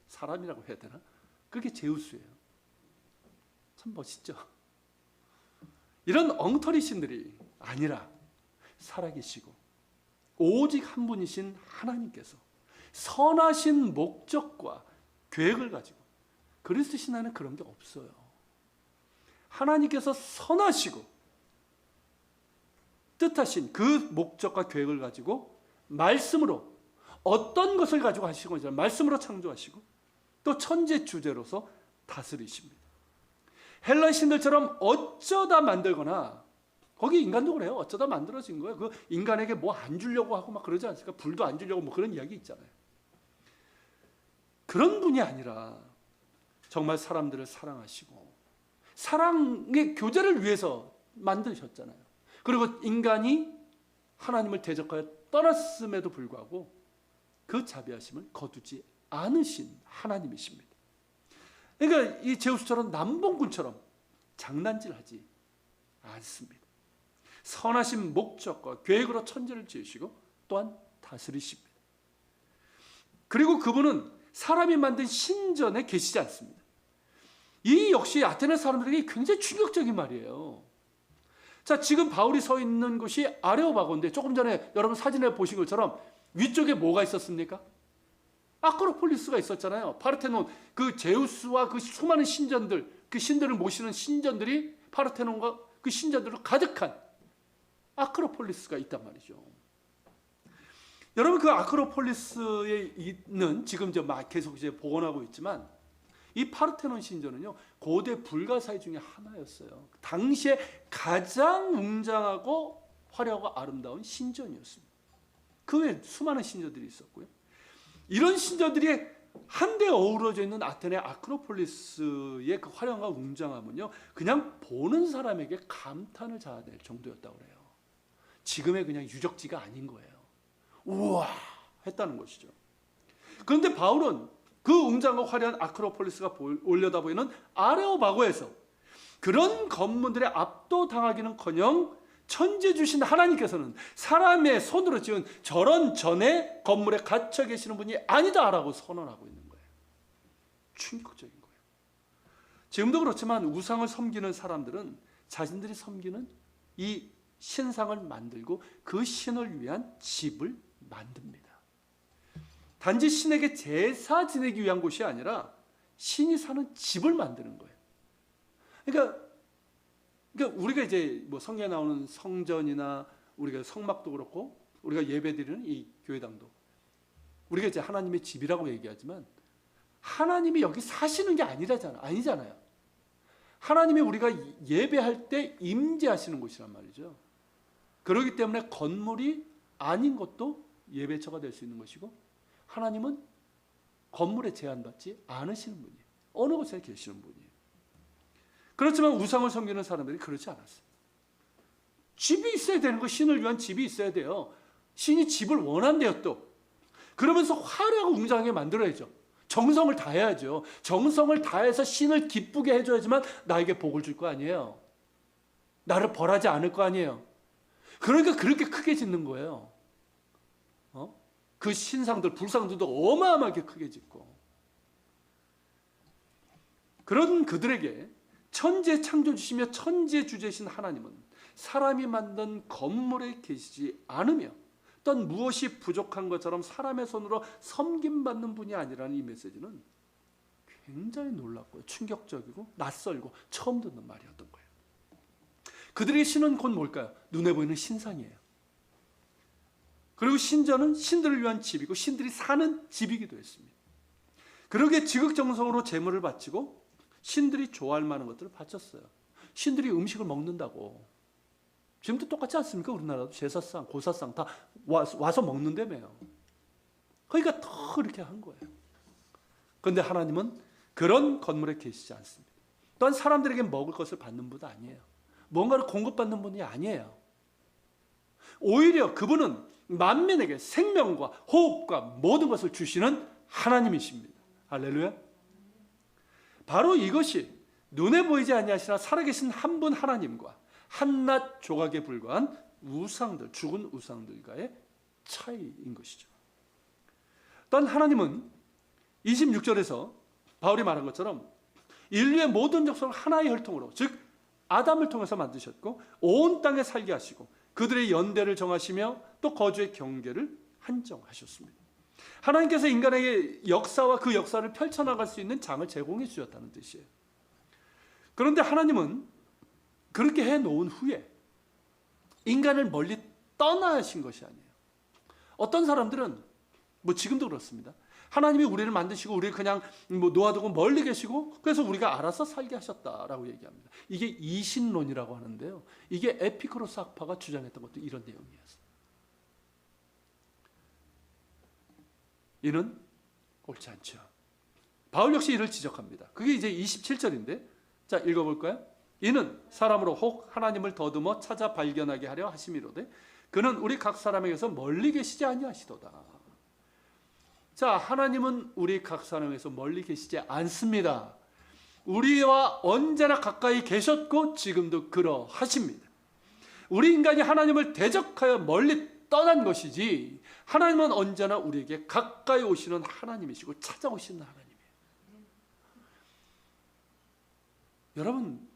A: 사람이라고 해야 되나? 그게 제우스예요. 참 멋있죠. 이런 엉터리 신들이 아니라 살아계시고 오직 한 분이신 하나님께서 선하신 목적과 계획을 가지고, 그리스도 신화는 그런 게 없어요. 하나님께서 선하시고 뜻하신 그 목적과 계획을 가지고 말씀으로 어떤 것을 가지고 하시는 것이냐, 말씀으로 창조하시고 또 천재 주제로서 다스리십니다. 헬라 신들처럼 어쩌다 만들거나, 거기 인간도 그래요. 어쩌다 만들어진 거예요. 그 인간에게 안 주려고 하고 그러지 않습니까? 불도 안 주려고 그런 이야기 있잖아요. 그런 분이 아니라 정말 사람들을 사랑하시고 사랑의 교제를 위해서 만드셨잖아요. 그리고 인간이 하나님을 대적하여 떠났음에도 불구하고 그 자비하심을 거두지 않으신 하나님이십니다. 그러니까 이 제우스처럼 남봉꾼처럼 장난질하지 않습니다. 선하신 목적과 계획으로 천지를 지으시고 또한 다스리십니다. 그리고 그분은 사람이 만든 신전에 계시지 않습니다. 이 역시 아테네 사람들에게 굉장히 충격적인 말이에요. 자, 지금 바울이 서 있는 곳이 아레오바고인데, 조금 전에 여러분 사진에 보신 것처럼 위쪽에 뭐가 있었습니까? 아크로폴리스가 있었잖아요. 파르테논, 그 제우스와 그 수많은 신전들, 그 신들을 모시는 신전들이 파르테논과 그 신전들로 가득한 아크로폴리스가 있단 말이죠. 여러분, 그 아크로폴리스에 있는, 지금 계속 복원하고 있지만, 이 파르테논 신전은요, 고대 불가사의 중에 하나였어요. 당시에 가장 웅장하고 화려하고 아름다운 신전이었습니다. 그 외에 수많은 신전들이 있었고요. 이런 신전들이 한데 어우러져 있는 아테네 아크로폴리스의 그 화려함과 웅장함은요, 그냥 보는 사람에게 감탄을 자아낼 정도였다고 그래요. 지금의 그냥 유적지가 아닌 거예요. 우와 했다는 것이죠. 그런데 바울은 그 웅장하고 화려한 아크로폴리스가 올려다보이는 아레오바고에서 그런 건물들에 압도당하기는커녕 천재 주신 하나님께서는 사람의 손으로 지은 저런 전의 건물에 갇혀 계시는 분이 아니다라고 선언하고 있는 거예요. 충격적인 거예요. 지금도 그렇지만 우상을 섬기는 사람들은 자신들이 섬기는 이 신상을 만들고 그 신을 위한 집을 만듭니다. 단지 신에게 제사 지내기 위한 곳이 아니라 신이 사는 집을 만드는 거예요. 그러니까 우리가 이제 뭐 성경에 나오는 성전이나 우리가 성막도 그렇고 우리가 예배드리는 이 교회당도 우리가 이제 하나님의 집이라고 얘기하지만 하나님이 여기 사시는 게 아니잖아요. 하나님이 우리가 예배할 때 임재하시는 곳이란 말이죠. 그렇기 때문에 건물이 아닌 것도 예배처가 될 수 있는 것이고, 하나님은 건물에 제한받지 않으시는 분이에요. 어느 곳에 계시는 분이에요. 그렇지만 우상을 섬기는 사람들이 그렇지 않았어요. 집이 있어야 되는 거, 신을 위한 집이 있어야 돼요. 신이 집을 원한대요. 또 그러면서 화려하고 웅장하게 만들어야죠. 정성을 다해야죠. 정성을 다해서 신을 기쁘게 해줘야지만 나에게 복을 줄 거 아니에요. 나를 벌하지 않을 거 아니에요. 그러니까 그렇게 크게 짓는 거예요. 그 신상들, 불상들도 어마어마하게 크게 짓고. 그런 그들에게 천지의 창조주시며 천지의 주제이신 하나님은 사람이 만든 건물에 계시지 않으며 어떤 무엇이 부족한 것처럼 사람의 손으로 섬김받는 분이 아니라는 이 메시지는 굉장히 놀랍고 충격적이고 낯설고 처음 듣는 말이었던 거예요. 그들의 신은 곧 뭘까요? 눈에 보이는 신상이에요. 그리고 신전은 신들을 위한 집이고 신들이 사는 집이기도 했습니다. 그러기에 지극정성으로 제물을 바치고 신들이 좋아할 만한 것들을 바쳤어요. 신들이 음식을 먹는다고. 지금도 똑같지 않습니까? 우리나라도 제사상, 고사상 다 와서 먹는다며요. 그러니까 더 그렇게 한 거예요. 그런데 하나님은 그런 건물에 계시지 않습니다. 또한 사람들에게 먹을 것을 받는 분도 아니에요. 뭔가를 공급받는 분이 아니에요. 오히려 그분은 만민에게 생명과 호흡과 모든 것을 주시는 하나님이십니다. 할렐루야. 바로 이것이 눈에 보이지 아니하시나 살아계신 한 분 하나님과 한낱 조각에 불과한 우상들, 죽은 우상들과의 차이인 것이죠. 또한 하나님은 26절에서 바울이 말한 것처럼 인류의 모든 족속을 하나의 혈통으로, 즉 아담을 통해서 만드셨고 온 땅에 살게 하시고 그들의 연대를 정하시며 또 거주의 경계를 한정하셨습니다. 하나님께서 인간에게 역사와 그 역사를 펼쳐나갈 수 있는 장을 제공해 주셨다는 뜻이에요. 그런데 하나님은 그렇게 해놓은 후에 인간을 멀리 떠나신 것이 아니에요. 어떤 사람들은 뭐 지금도 그렇습니다. 하나님이 우리를 만드시고 우리를 그냥 뭐 놓아두고 멀리 계시고 그래서 우리가 알아서 살게 하셨다라고 얘기합니다. 이게 이신론이라고 하는데요. 이게 에피쿠로스 학파가 주장했던 것도 이런 내용이었어요. 이는 옳지 않죠. 바울 역시 이를 지적합니다. 그게 이제 27절인데 자 읽어볼까요? 이는 사람으로 혹 하나님을 더듬어 찾아 발견하게 하려 하심이로되 그는 우리 각 사람에게서 멀리 계시지 아니하시도다. 자, 하나님은 우리 각 사람에게서 멀리 계시지 않습니다. 우리와 언제나 가까이 계셨고 지금도 그러하십니다. 우리 인간이 하나님을 대적하여 멀리 떠난 것이지 하나님은 언제나 우리에게 가까이 오시는 하나님이시고 찾아오시는 하나님이에요. 여러분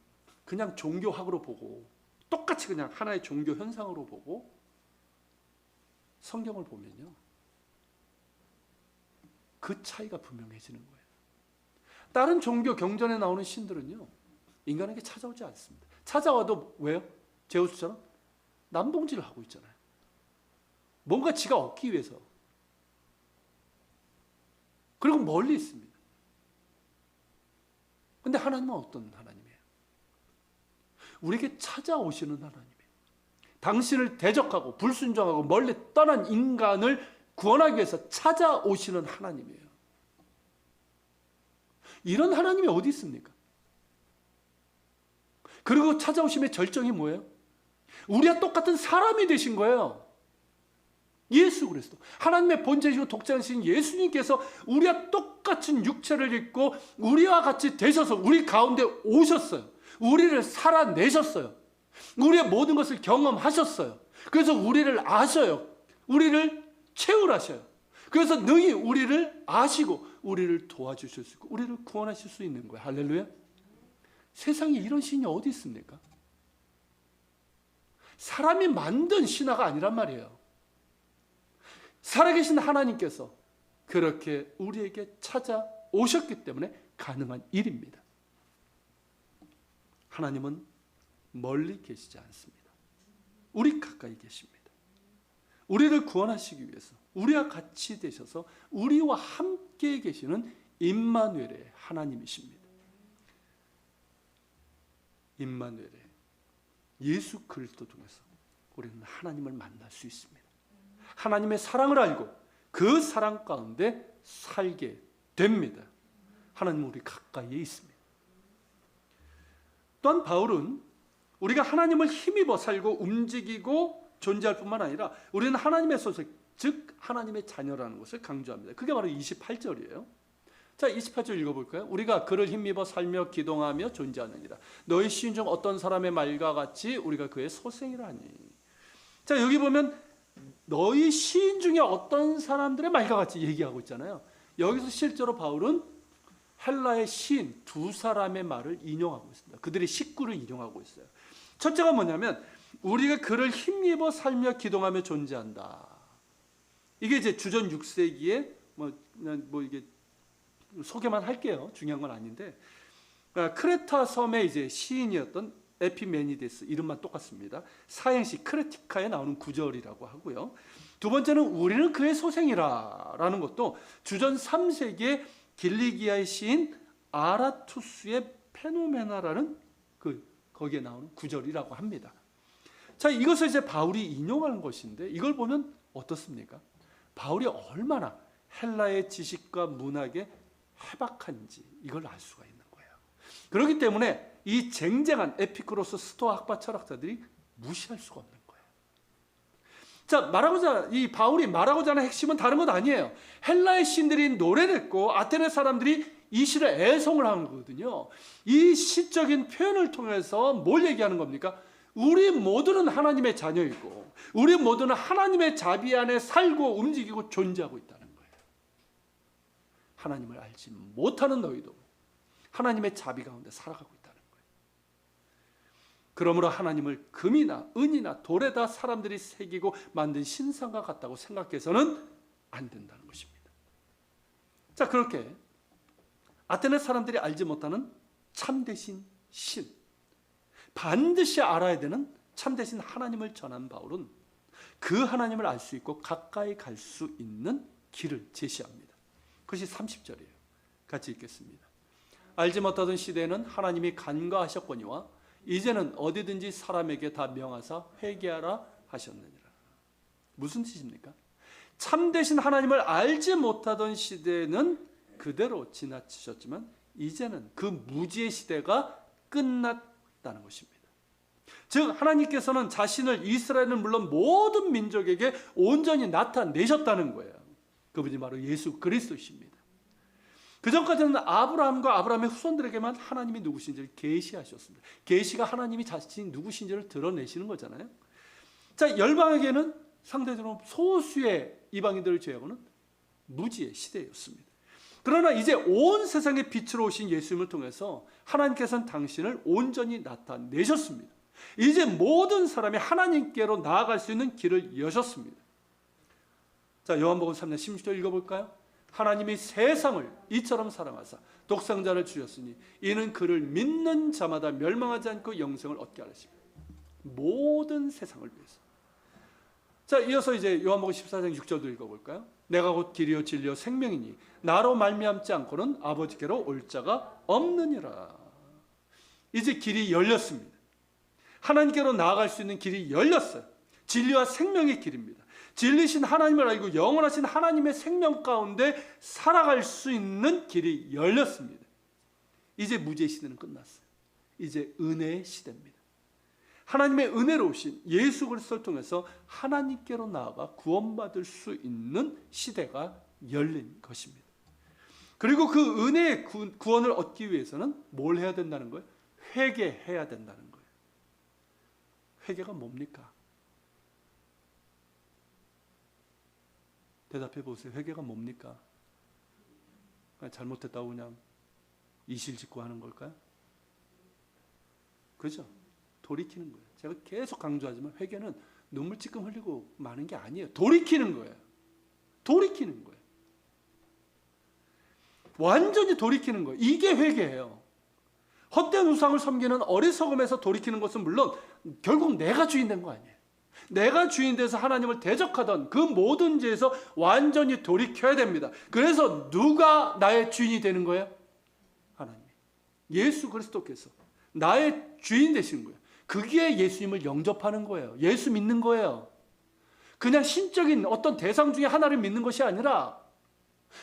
A: 그냥 종교학으로 보고 똑같이 그냥 하나의 종교 현상으로 보고 성경을 보면요. 그 차이가 분명해지는 거예요. 다른 종교 경전에 나오는 신들은요. 인간에게 찾아오지 않습니다. 찾아와도 왜요? 제우스처럼 남봉질을 하고 있잖아요. 뭔가 지가 얻기 위해서. 그리고 멀리 있습니다. 그런데 하나님은 어떤 하나님이에요? 우리에게 찾아오시는 하나님이에요. 당신을 대적하고 불순종하고 멀리 떠난 인간을 구원하기 위해서 찾아오시는 하나님이에요. 이런 하나님이 어디 있습니까? 그리고 찾아오심의 절정이 뭐예요? 우리와 똑같은 사람이 되신 거예요. 예수 그리스도, 하나님의 본체이시고 독자이신 예수님께서 우리와 똑같은 육체를 입고 우리와 같이 되셔서 우리 가운데 오셨어요. 우리를 살아내셨어요. 우리의 모든 것을 경험하셨어요. 그래서 우리를 아셔요. 우리를 채울하셔요. 그래서 능히 우리를 아시고 우리를 도와주실 수 있고 우리를 구원하실 수 있는 거예요. 할렐루야. 세상에 이런 신이 어디 있습니까? 사람이 만든 신화가 아니란 말이에요. 살아계신 하나님께서 그렇게 우리에게 찾아오셨기 때문에 가능한 일입니다. 하나님은 멀리 계시지 않습니다. 우리 가까이 계십니다. 우리를 구원하시기 위해서 우리와 같이 되셔서 우리와 함께 계시는 임마누엘의 하나님이십니다. 임마누엘의 예수 그리스도 통해서 우리는 하나님을 만날 수 있습니다. 하나님의 사랑을 알고 그 사랑 가운데 살게 됩니다. 하나님은 우리 가까이에 있습니다. 또한 바울은 우리가 하나님을 힘입어 살고 움직이고 존재할 뿐만 아니라 우리는 하나님의 소속, 즉 하나님의 자녀라는 것을 강조합니다. 그게 바로 28절이에요. 자, 28절 읽어볼까요? 우리가 그를 힘입어 살며 기동하며 존재하느니라. 너희 시인 중 어떤 사람의 말과 같이 우리가 그의 소생이라니. 자, 여기 보면 너희 시인 중에 어떤 사람들의 말과 같이 얘기하고 있잖아요. 여기서 실제로 바울은 헬라의 시인 두 사람의 말을 인용하고 있습니다. 그들의 식구를 인용하고 있어요. 첫째가 뭐냐면 우리가 그를 힘입어 살며 기동하며 존재한다. 이게 이제 주전 6세기에 뭐 이게 소개만 할게요. 중요한 건 아닌데 크레타 섬의 이제 시인이었던 에피메니데스, 이름만 똑같습니다. 사행시 크레티카에 나오는 구절이라고 하고요. 두 번째는 우리는 그의 소생이라라는 것도 주전 3세기의 길리기아의 시인 아라투스의 페노메나라는 거기에 나오는 구절이라고 합니다. 자, 이것을 이제 바울이 인용하는 것인데 이걸 보면 어떻습니까? 바울이 얼마나 헬라의 지식과 문학에 해박한지 이걸 알 수가 있는 거예요. 그렇기 때문에 이 쟁쟁한 에피쿠로스 스토아 학파 철학자들이 무시할 수가 없는 거예요. 자, 이 바울이 말하고자 하는 핵심은 다른 것 아니에요. 헬라의 신들이 노래했고 아테네 사람들이 이 시를 애송을 한 거거든요. 이 시적인 표현을 통해서 뭘 얘기하는 겁니까? 우리 모두는 하나님의 자녀이고 우리 모두는 하나님의 자비 안에 살고 움직이고 존재하고 있다는 거예요. 하나님을 알지 못하는 너희도 하나님의 자비 가운데 살아가고 있다는 거예요. 그러므로 하나님을 금이나 은이나 돌에다 사람들이 새기고 만든 신상과 같다고 생각해서는 안 된다는 것입니다. 자, 그렇게 아테네 사람들이 알지 못하는 참되신 신, 반드시 알아야 되는 참되신 하나님을 전한 바울은 그 하나님을 알 수 있고 가까이 갈 수 있는 길을 제시합니다. 그것이 30절이에요. 같이 읽겠습니다. 알지 못하던 시대에는 하나님이 간과하셨거니와 이제는 어디든지 사람에게 다 명하사 회개하라 하셨느니라. 무슨 뜻입니까? 참되신 하나님을 알지 못하던 시대는 그대로 지나치셨지만 이제는 그 무지의 시대가 끝났다는 것입니다. 즉 하나님께서는 자신을 이스라엘은 물론 모든 민족에게 온전히 나타내셨다는 거예요. 그분이 바로 예수 그리스도십니다. 그전까지는 아브라함과 아브라함의 후손들에게만 하나님이 누구신지를 계시하셨습니다. 계시가 하나님이 자신이 누구신지를 드러내시는 거잖아요. 자, 열방에게는 상대적으로 소수의 이방인들을 제외하고는 무지의 시대였습니다. 그러나 이제 온 세상의 빛으로 오신 예수님을 통해서 하나님께서는 당신을 온전히 나타내셨습니다. 이제 모든 사람이 하나님께로 나아갈 수 있는 길을 여셨습니다. 자, 요한복음 3장 16절 읽어볼까요? 하나님이 세상을 이처럼 사랑하사 독생자를 주셨으니 이는 그를 믿는 자마다 멸망하지 않고 영생을 얻게 하십니다. 모든 세상을 위해서. 자, 이어서 이제 요한복음 14장 6절도 읽어볼까요? 내가 곧 길이요 진리요 생명이니 나로 말미암지 않고는 아버지께로 올 자가 없느니라. 이제 길이 열렸습니다. 하나님께로 나아갈 수 있는 길이 열렸어요. 진리와 생명의 길입니다. 진리신 하나님을 알고 영원하신 하나님의 생명 가운데 살아갈 수 있는 길이 열렸습니다. 이제 무죄 시대는 끝났어요. 이제 은혜의 시대입니다. 하나님의 은혜로 오신 예수 그리스도를 통해서 하나님께로 나아가 구원받을 수 있는 시대가 열린 것입니다. 그리고 그 은혜의 구원을 얻기 위해서는 뭘 해야 된다는 거예요? 회개해야 된다는 거예요. 회개가 뭡니까? 대답해 보세요. 회개가 뭡니까? 그냥 잘못했다고 그냥 이실직고 하는 걸까요? 그죠? 돌이키는 거예요. 제가 계속 강조하지만 회개는 눈물 찔끔 흘리고 마는 게 아니에요. 돌이키는 거예요. 돌이키는 거예요. 완전히 돌이키는 거예요. 이게 회개예요. 헛된 우상을 섬기는 어리석음에서 돌이키는 것은 물론 결국 내가 주인 된 거 아니에요. 내가 주인 돼서 하나님을 대적하던 그 모든 죄에서 완전히 돌이켜야 됩니다. 그래서 누가 나의 주인이 되는 거예요? 하나님. 예수 그리스도께서 나의 주인 되신 거예요. 그게 예수님을 영접하는 거예요. 예수 믿는 거예요. 그냥 신적인 어떤 대상 중에 하나를 믿는 것이 아니라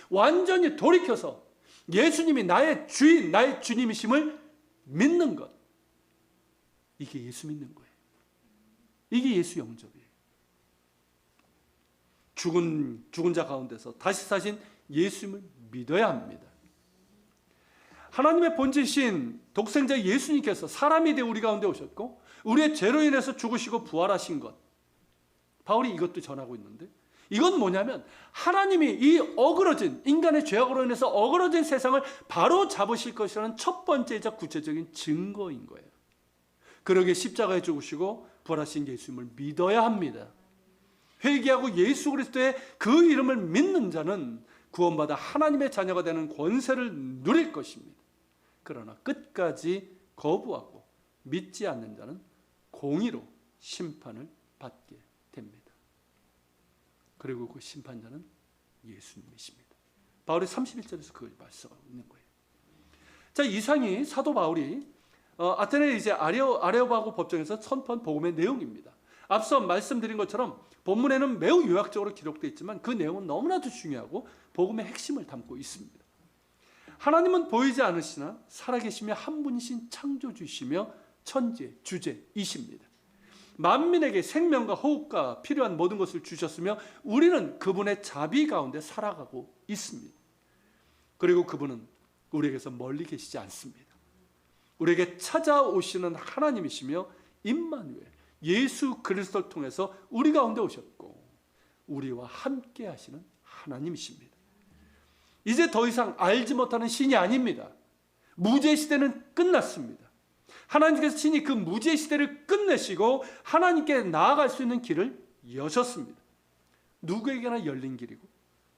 A: 완전히 돌이켜서 예수님이 나의 주인, 나의 주님이심을 믿는 것. 이게 예수 믿는 거예요. 이게 예수 영접이에요. 죽은 자 가운데서 다시 사신 예수님을 믿어야 합니다. 하나님의 본체신 독생자 예수님께서 사람이 되어 우리 가운데 오셨고 우리의 죄로 인해서 죽으시고 부활하신 것. 바울이 이것도 전하고 있는데 이건 뭐냐면 하나님이 이 어그러진 인간의 죄악으로 인해서 어그러진 세상을 바로 잡으실 것이라는 첫 번째이자 구체적인 증거인 거예요. 그러기에 십자가에 죽으시고 부활하신 예수님을 믿어야 합니다. 회개하고 예수 그리스도의 그 이름을 믿는 자는 구원받아 하나님의 자녀가 되는 권세를 누릴 것입니다. 그러나 끝까지 거부하고 믿지 않는 자는 공의로 심판을 받게 됩니다. 그리고 그 심판자는 예수님이십니다. 바울이 31절에서 그걸 말씀하고 있는 거예요. 자, 이상이 사도 바울이 아테네 이제 아레오바고 법정에서 선포한 복음의 내용입니다. 앞서 말씀드린 것처럼 본문에는 매우 요약적으로 기록되어 있지만 그 내용은 너무나도 중요하고 복음의 핵심을 담고 있습니다. 하나님은 보이지 않으시나 살아계시며 한 분이신 창조주이시며 천지의 주제이십니다. 만민에게 생명과 호흡과 필요한 모든 것을 주셨으며 우리는 그분의 자비 가운데 살아가고 있습니다. 그리고 그분은 우리에게서 멀리 계시지 않습니다. 우리에게 찾아오시는 하나님이시며 임마누엘 예수 그리스도를 통해서 우리 가운데 오셨고 우리와 함께 하시는 하나님이십니다. 이제 더 이상 알지 못하는 신이 아닙니다. 무죄 시대는 끝났습니다. 하나님께서 친히 그 무죄 시대를 끝내시고 하나님께 나아갈 수 있는 길을 여셨습니다. 누구에게나 열린 길이고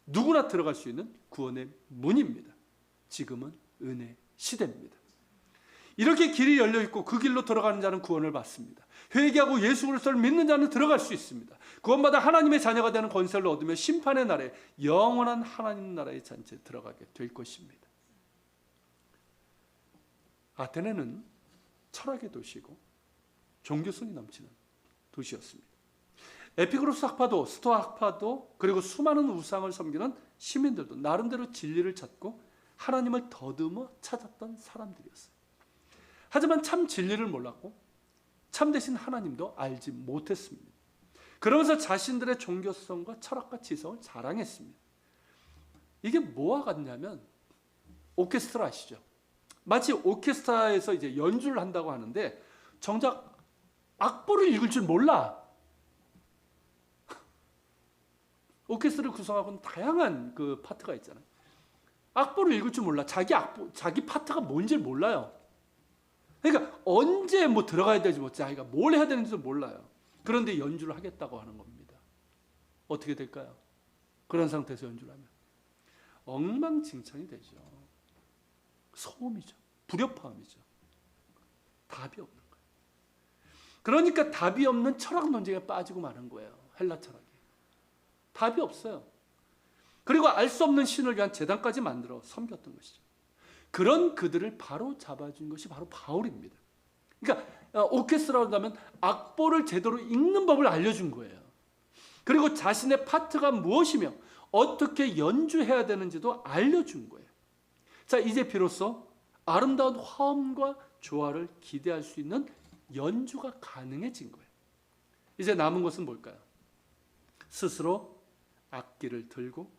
A: 누구나 들어갈 수 있는 구원의 문입니다. 지금은 은혜 시대입니다. 이렇게 길이 열려 있고 그 길로 들어가는 자는 구원을 받습니다. 회개하고 예수 그리스도를 믿는 자는 들어갈 수 있습니다. 구원받아 하나님의 자녀가 되는 권세를 얻으며 심판의 날에 영원한 하나님 나라의 잔치에 들어가게 될 것입니다. 아테네는 철학의 도시고 종교성이 넘치는 도시였습니다. 에피쿠로스 학파도 스토아 학파도 그리고 수많은 우상을 섬기는 시민들도 나름대로 진리를 찾고 하나님을 더듬어 찾았던 사람들이었어요. 하지만 참 진리를 몰랐고 참 대신 하나님도 알지 못했습니다. 그러면서 자신들의 종교성과 철학과 지성을 자랑했습니다. 이게 뭐와 같냐면 오케스트라 아시죠? 마치 오케스트라에서 이제 연주를 한다고 하는데 정작 악보를 읽을 줄 몰라. 오케스트라를 구성하고는 다양한 그 파트가 있잖아요. 악보를 읽을 줄 몰라. 자기 파트가 뭔지 몰라요. 그러니까 언제 뭐 들어가야 될지 자기가 뭘 해야 되는지도 몰라요. 그런데 연주를 하겠다고 하는 겁니다. 어떻게 될까요? 그런 상태에서 연주를 하면 엉망진창이 되죠. 소음이죠. 불협화음이죠. 답이 없는 거예요. 그러니까 답이 없는 철학 논쟁에 빠지고 마는 거예요. 헬라 철학이. 답이 없어요. 그리고 알 수 없는 신을 위한 제단까지 만들어 섬겼던 것이죠. 그런 그들을 바로 잡아준 것이 바로 바울입니다. 그러니까 오케스트라로 가면 악보를 제대로 읽는 법을 알려준 거예요. 그리고 자신의 파트가 무엇이며 어떻게 연주해야 되는지도 알려준 거예요. 자, 이제 비로소 아름다운 화음과 조화를 기대할 수 있는 연주가 가능해진 거예요. 이제 남은 것은 뭘까요? 스스로 악기를 들고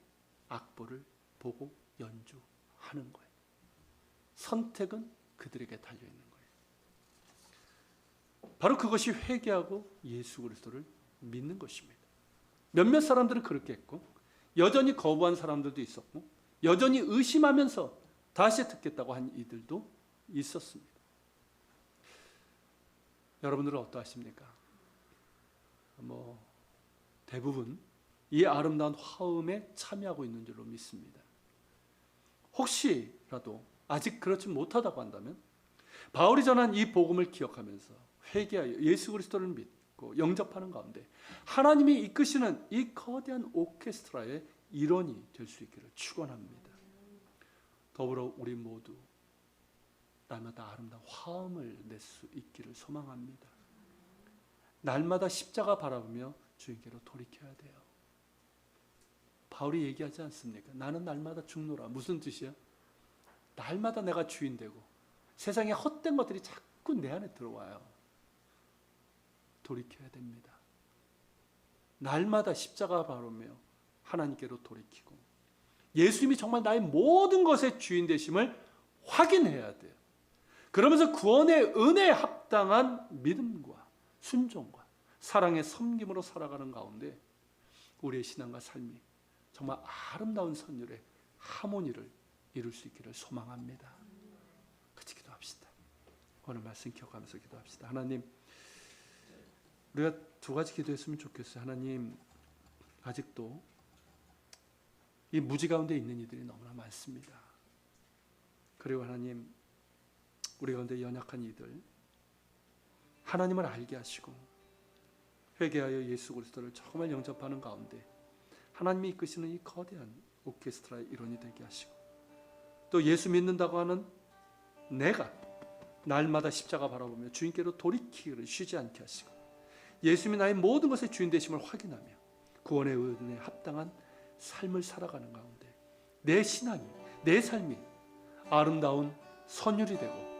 A: 악보를 보고 연주하는 거예요. 선택은 그들에게 달려 있는 거예요. 바로 그것이 회개하고 예수 그리스도를 믿는 것입니다. 몇몇 사람들은 그렇게 했고 여전히 거부한 사람들도 있었고 여전히 의심하면서 다시 듣겠다고 한 이들도 있었습니다. 여러분들은 어떠하십니까? 대부분 이 아름다운 화음에 참여하고 있는 줄로 믿습니다. 혹시라도 아직 그렇지 못하다고 한다면 바울이 전한 이 복음을 기억하면서 회개하여 예수 그리스도를 믿고 영접하는 가운데 하나님이 이끄시는 이 거대한 오케스트라의 일원이 될 수 있기를 축원합니다. 더불어 우리 모두 날마다 아름다운 화음을 낼 수 있기를 소망합니다. 날마다 십자가 바라보며 주님께로 돌이켜야 돼요. 바울이 얘기하지 않습니까? 나는 날마다 죽노라. 무슨 뜻이야? 날마다 내가 주인 되고 세상에 헛된 것들이 자꾸 내 안에 들어와요. 돌이켜야 됩니다. 날마다 십자가 바라보며 하나님께로 돌이키고 예수님이 정말 나의 모든 것의 주인 되심을 확인해야 돼요. 그러면서 구원의 은혜에 합당한 믿음과 순종과 사랑의 섬김으로 살아가는 가운데 우리의 신앙과 삶이 정말 아름다운 선율의 하모니를 이룰 수 있기를 소망합니다. 같이 기도합시다. 오늘 말씀 기억하면서 기도합시다. 하나님, 우리가 두 가지 기도했으면 좋겠어요. 하나님, 아직도 이 무지 가운데 있는 이들이 너무나 많습니다. 그리고 하나님, 우리 가운데 연약한 이들 하나님을 알게 하시고 회개하여 예수 그리스도를 정말 영접하는 가운데 하나님이 이끄시는 이 거대한 오케스트라의 일원이 되게 하시고 또 예수 믿는다고 하는 내가 날마다 십자가 바라보며 주님께로 돌이키기를 쉬지 않게 하시고 예수님이 나의 모든 것의 주인 되심을 확인하며 구원의 은혜에 합당한 삶을 살아가는 가운데 내 신앙이, 내 삶이 아름다운 선율이 되고